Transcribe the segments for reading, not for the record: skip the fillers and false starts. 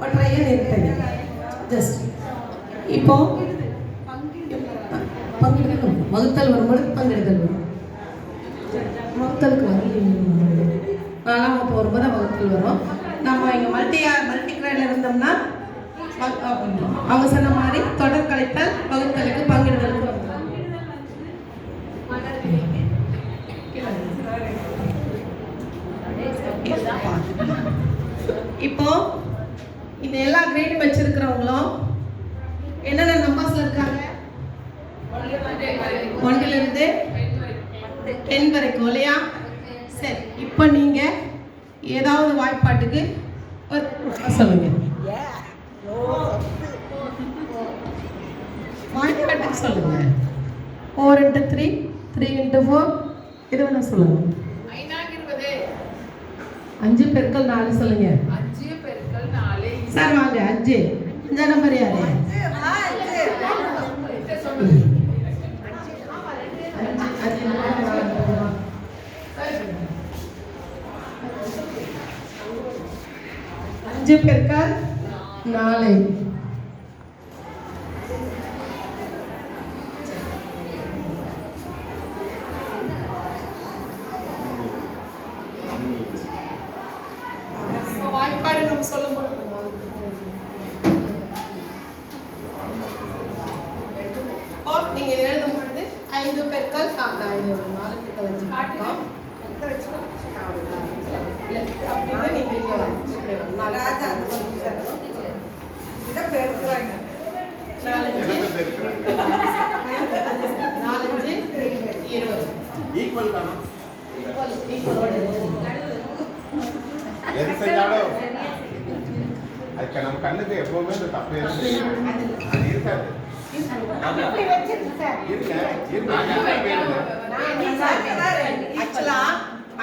ஒற்றைய நிறுத்தணி. Just இப்போ பங்கிடுதல் வகுத்தல் வரும்பொழுது பங்கிடுதல் வரும். வகுத்தலுக்கு வரல, 4ஆம் வகுப்பு வரும்போது வகுத்தல் வரும். நம்ம இங்கே மல்டி கிரேடில் இருந்தோம்னா அவங்க சொன்ன மாதிரி தொடர் கழித்தல் வகுத்தலுக்கு பங்கிடுதலுக்கு வரும். இப்போ இந்த எல்லா கிரேடும் வச்சிருக்கிறவங்களும் என்னென்ன நம்பர்ஸ்ல இருக்காங்க? 1 ல இருந்து 10 வரைக்கும் இல்லையா? சரி, இப்போ நீங்க ஏதாவது வாய்ப்பாட்டுக்கு சொல்லுங்க. வாய்ப்பாட்டுக்கு சொல்லுங்க. 4 into 3, 3 into 4, இது வேணா சொல்லுங்க. 5 பெருக்கல் 4 சொல்லுங்க. 5 பெருக்கல் 4 சார் வாங்க. 5 நம்பர் யாரு? 5 பெருக்கல் 4. வாய்ப்பாடு நம்ம சொல்லும் பொழுது நீங்க எழுதும் பொழுது 5 பெருக்கல் 4 பெருக்கல் எது செஞ்சாலும் அதுக்கு நம்ம கண்ணுக்கு எப்பவுமே இந்த தப்பு அது இருக்காது. ஆக்சுவலா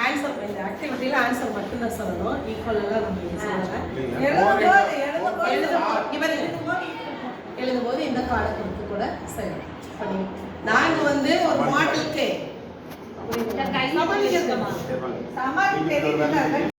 ஆன்சர் இந்த ஆக்டிவிட்டியில ஆன்சர் மட்டும் தான் சொல்லணும். ஈக்குவல் எல்லாம் நம்ம எழுதும்போது இந்த காலத்துக்கு கூட சரி பண்ணி நாங்க வந்து ஒரு மாடலுக்கு